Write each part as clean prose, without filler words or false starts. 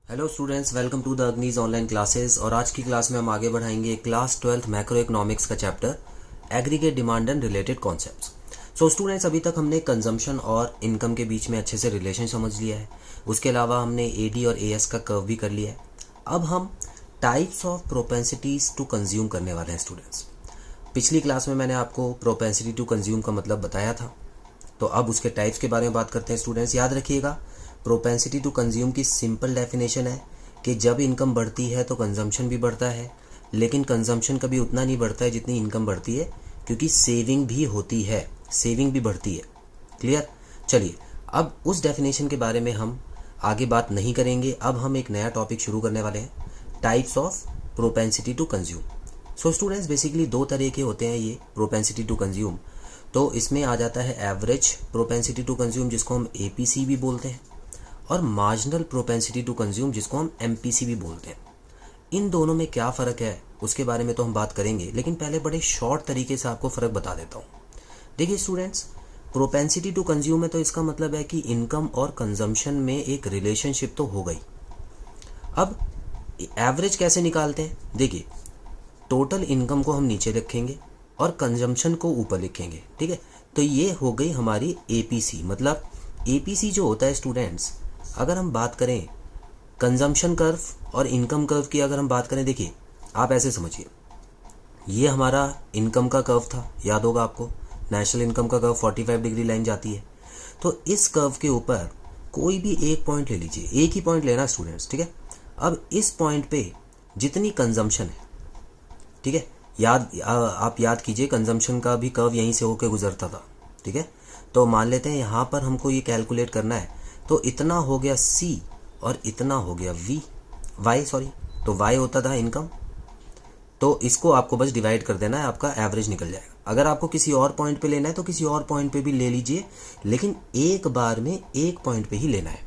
Hello students, welcome to the Agni's online classes. और आज की क्लास में हम आगे बढ़ाएंगे क्लास 12th मैक्रो इकोनॉमिक्स का chapter aggregate demand and related concepts. So students, अभी तक हमने कंजम्पशन और इनकम के बीच में अच्छे से रिलेशन समझ लिया है। उसके अलावा हमने एडी और एएस का कर्व भी कर लिया है। अब हम types of propensities to consume करने वाले हैं स्टूडेंट्स। पिछली क्लास में मैंने आपको प्रोपेंसिटी टू कंज्यूम का मतलब बताया था, तो अब उसके टाइप्स के बारे में बात करते हैं स्टूडेंट्स। याद रखिएगा, प्रोपेंसिटी टू कंज्यूम की सिंपल डेफिनेशन है कि जब इनकम बढ़ती है तो कंजम्पशन भी बढ़ता है, लेकिन कंजम्पशन कभी उतना नहीं बढ़ता है जितनी इनकम बढ़ती है, क्योंकि सेविंग भी होती है, सेविंग भी बढ़ती है। क्लियर? चलिए, अब उस डेफिनेशन के बारे में हम आगे बात नहीं करेंगे। अब हम एक नया टॉपिक शुरू करने वाले हैं, types of propensity to consume. So students, basically दो तरह के होते हैं ये प्रोपेंसिटी टू कंज्यूम। तो इसमें आ जाता है एवरेज प्रोपेंसिटी टू कंज्यूम, जिसको हम एपीसी भी बोलते हैं, और मार्जिनल प्रोपेंसिटी टू कंज्यूम, जिसको हम एमपीसी भी बोलते हैं। इन दोनों में क्या फ़र्क है उसके बारे में तो हम बात करेंगे, लेकिन पहले बड़े शॉर्ट तरीके से आपको फ़र्क बता देता हूँ। देखिए स्टूडेंट्स, प्रोपेंसिटी टू कंज्यूम है तो इसका मतलब है कि इनकम और कंजम्पशन में एक रिलेशनशिप तो हो गई। अब एवरेज कैसे निकालते हैं? देखिए, टोटल इनकम को हम नीचे रखेंगे और कंजम्पशन को ऊपर लिखेंगे, ठीक है। तो ये हो गई हमारी एपीसी। मतलब एपीसी जो होता है स्टूडेंट्स, अगर हम बात करें कंजम्पशन कर्व और इनकम कर्व की, अगर हम बात करें, देखिए आप ऐसे समझिए, ये हमारा इनकम का कर्व था, याद होगा आपको, नेशनल इनकम का कर्व 45 डिग्री लाइन जाती है। तो इस कर्व के ऊपर कोई भी एक पॉइंट ले लीजिए, एक ही पॉइंट लेना स्टूडेंट्स, ठीक है। अब इस पॉइंट पे जितनी कंजम्पशन है, ठीक है, आप याद कीजिए, कंजम्पशन का भी कर्व यहीं से होकर गुजरता था, ठीक है। तो मान लेते हैं यहाँ पर हमको ये कैलकुलेट करना है, तो इतना हो गया सी और इतना हो गया वाई, तो वाई होता था इनकम। तो इसको आपको बस डिवाइड कर देना है, आपका एवरेज निकल जाएगा। अगर आपको किसी और पॉइंट पे लेना है तो किसी और पॉइंट पे भी ले लीजिए, लेकिन एक बार में एक पॉइंट पे ही लेना है।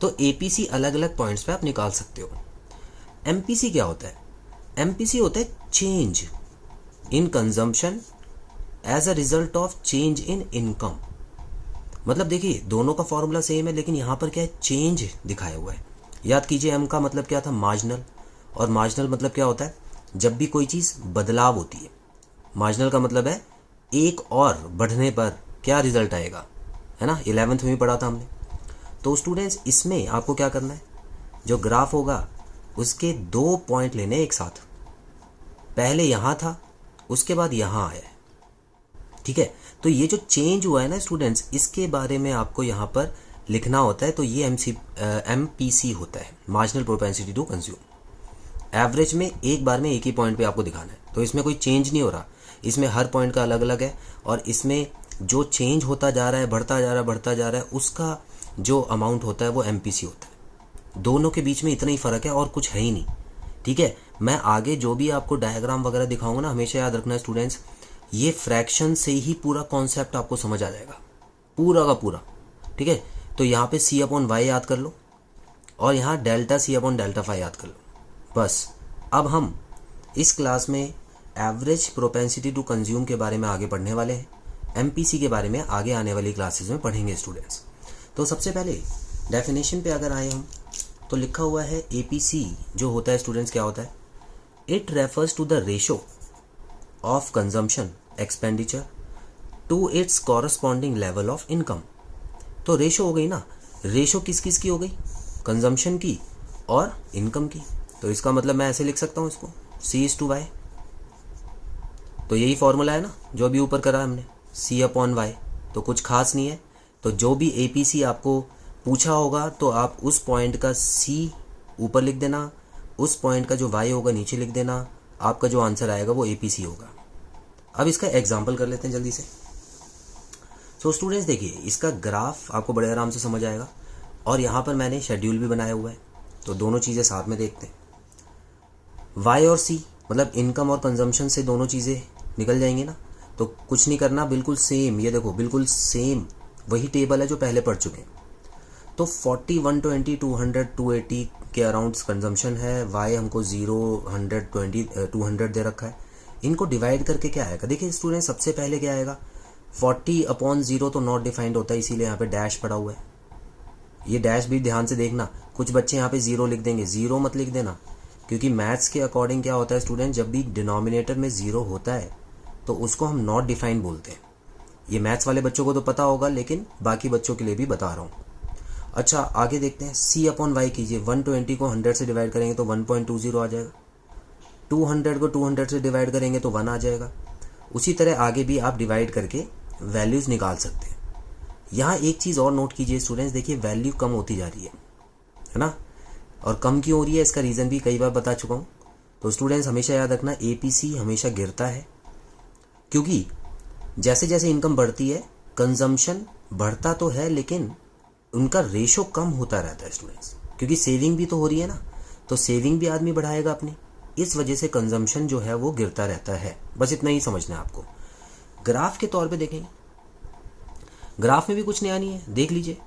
तो एपीसी अलग अलग पॉइंट्स पे आप निकाल सकते हो। एमपीसी क्या होता है? एमपीसी होता है change in consumption as a result of change in income. मतलब देखिए, दोनों का फॉर्मूला सेम है, लेकिन यहाँ पर क्या है, चेंज दिखाया हुआ है। याद कीजिए, एम का मतलब क्या था, मार्जिनल, और मार्जिनल मतलब क्या होता है, जब भी कोई चीज़ बदलाव होती है। मार्जिनल का मतलब है एक और बढ़ने पर क्या रिजल्ट आएगा, है ना, 11th में भी पढ़ा था हमने। तो स्टूडेंट्स, इसमें आपको क्या करना है, जो ग्राफ होगा उसके दो पॉइंट लेने एक साथ। पहले यहाँ था, उसके बाद यहाँ आया है, ठीक है। तो ये जो चेंज हुआ है ना स्टूडेंट्स, इसके बारे में आपको यहाँ पर लिखना होता है। तो ये एमपीसी होता है, marginal propensity to consume. Average में एक बार में एक ही पॉइंट पे आपको दिखाना है, तो इसमें कोई चेंज नहीं हो रहा, इसमें हर पॉइंट का अलग अलग है, और इसमें जो चेंज होता जा रहा है, बढ़ता जा रहा है, उसका जो अमाउंट होता है वो एमपीसी होता है। दोनों के बीच में इतना ही फ़र्क है और कुछ है ही नहीं, ठीक है। मैं आगे जो भी आपको डायग्राम वगैरह दिखाऊंगा ना, हमेशा याद रखना स्टूडेंट्स, ये फ्रैक्शन से ही पूरा कॉन्सेप्ट आपको समझ आ जाएगा, पूरा का पूरा, ठीक है। तो यहाँ पे सी अपॉन वाई याद कर लो, और यहाँ delta C upon delta phi याद कर लो, बस। अब हम इस क्लास में एवरेज प्रोपेंसिटी टू कंज्यूम के बारे में आगे पढ़ने वाले हैं। एमपीसी के बारे में आगे आने वाली क्लासेस में पढ़ेंगे स्टूडेंट्स। तो सबसे पहले डेफिनेशन पे अगर आए हम, तो लिखा हुआ है एपीसी जो होता है स्टूडेंट्स, क्या होता है, it refers to the ratio of consumption expenditure to its corresponding level of income. तो रेशो हो गई ना, रेशो किस किस की हो गई, कंजम्पशन की और इनकम की। तो इसका मतलब मैं ऐसे लिख सकता हूँ इसको, C/Y। तो यही फॉर्मूला है ना जो अभी ऊपर करा हमने, C/Y। तो कुछ खास नहीं है। तो जो भी एपीसी आपको पूछा होगा, तो आप उस पॉइंट का C ऊपर लिख देना, उस पॉइंट का जो Y होगा नीचे लिख देना, आपका जो आंसर आएगा वो एपीसी होगा। अब इसका एग्जाम्पल कर लेते हैं जल्दी से। सो स्टूडेंट्स, देखिए, इसका ग्राफ आपको बड़े आराम से समझ आएगा, और यहाँ पर मैंने शेड्यूल भी बनाया हुआ है, तो दोनों चीज़ें साथ में देखते हैं। वाई और सी मतलब इनकम और कंजम्पशन से दोनों चीज़ें निकल जाएंगी ना, तो कुछ नहीं करना, बिल्कुल सेम, ये देखो बिल्कुल सेम वही टेबल है जो पहले पढ़ चुके हैं। तो 40, 120, 200, 280 के अराउंड कंजम्पशन है, वाई हमको 0, 120, 200 दे रखा है। इनको डिवाइड करके क्या आएगा, देखिए स्टूडेंट, सबसे पहले क्या आएगा, 40/0 तो नॉट डिफाइंड होता है, इसीलिए यहाँ पे डैश पड़ा हुआ है। ये डैश भी ध्यान से देखना, कुछ बच्चे यहाँ पे 0 लिख देंगे, 0 मत लिख देना, क्योंकि मैथ्स के अकॉर्डिंग क्या होता है स्टूडेंट, जब भी डिनोमिनेटर में 0 होता है तो उसको हम नॉट डिफाइन बोलते हैं। ये मैथ्स वाले बच्चों को तो पता होगा, लेकिन बाकी बच्चों के लिए भी बता रहा हूँ। अच्छा आगे देखते हैं, C/Y कीजिए, 120 को 100 से डिवाइड करेंगे तो 1.20 आ जाएगा, 200 को 200 से डिवाइड करेंगे तो 1 आ जाएगा। उसी तरह आगे भी आप डिवाइड करके वैल्यूज़ निकाल सकते हैं। यहाँ एक चीज़ और नोट कीजिए स्टूडेंट्स, देखिए वैल्यू कम होती जा रही है ना, और कम क्यों हो रही है इसका रीज़न भी कई बार बता चुका हूँ। तो स्टूडेंट्स हमेशा याद रखना, APC हमेशा गिरता है, क्योंकि जैसे जैसे इनकम बढ़ती है कंजम्पशन बढ़ता तो है, लेकिन उनका रेशो कम होता रहता है स्टूडेंट्स, क्योंकि सेविंग भी तो हो रही है ना, तो सेविंग भी आदमी बढ़ाएगा अपनी, इस वजह से कंजम्पशन जो है वो गिरता रहता है। बस इतना ही समझना है आपको। ग्राफ के तौर पे देखेंगे, ग्राफ में भी कुछ नया नहीं है, देख लीजिए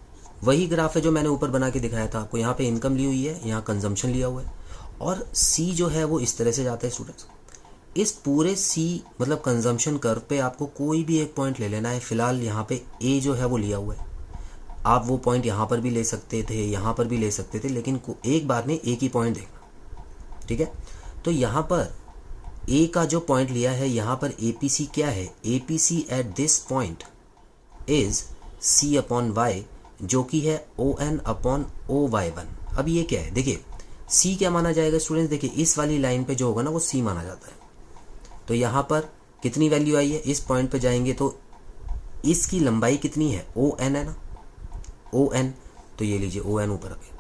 वही ग्राफ है जो मैंने ऊपर बना के दिखाया था आपको। यहाँ पे इनकम ली हुई है, यहाँ कंजम्पशन लिया हुआ है, और C जो है वो इस तरह से जाता है स्टूडेंट्स। इस पूरे C मतलब कंजम्पशन कर्व पे आपको कोई भी एक पॉइंट ले लेना है। फिलहाल यहाँ पे A जो है वो लिया हुआ है, आप वो पॉइंट यहाँ पर भी ले सकते थे, यहाँ पर भी ले सकते थे, लेकिन एक बार में एक ही पॉइंट देखना, ठीक है। तो यहाँ पर A का जो पॉइंट लिया है, यहाँ पर APC क्या है, APC at this point is C/Y, जो कि है ON/OY1। अब ये क्या है, देखिए C क्या माना जाएगा स्टूडेंट्स, देखिए इस वाली लाइन पे जो होगा ना वो C माना जाता है। तो यहाँ पर कितनी वैल्यू आई है, इस पॉइंट पे जाएंगे तो इसकी लंबाई कितनी है, ON है ना, ON, तो ये लीजिए ON ऊपर आ गया।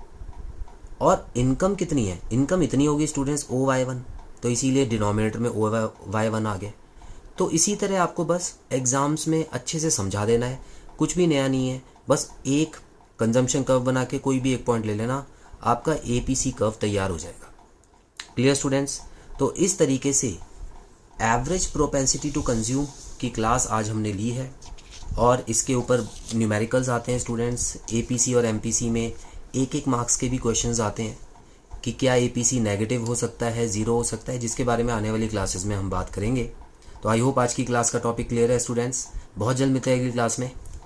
और इनकम कितनी है, इनकम इतनी होगी स्टूडेंट्स OY1, तो इसीलिए डिनोमिनेटर में OY1 आ गया। तो इसी तरह आपको बस एग्जाम्स में अच्छे से समझा देना है, कुछ भी नया नहीं है, बस एक कंजम्पशन कर्व बना के कोई भी एक पॉइंट ले लेना, आपका APC कर्व तैयार हो जाएगा। Clear students. तो इस तरीके से एवरेज प्रोपेंसिटी टू कंज्यूम की क्लास आज हमने ली है, और इसके ऊपर न्यूमेरिकल्स आते हैं स्टूडेंट्स। APC और MPC में एक एक मार्क्स के भी क्वेश्चंस आते हैं कि क्या APC नेगेटिव हो सकता है, 0 हो सकता है, जिसके बारे में आने वाली क्लासेस में हम बात करेंगे। तो आई होप आज की क्लास का टॉपिक क्लियर है स्टूडेंट्स। बहुत जल्द मिलते हैं अगली क्लास में।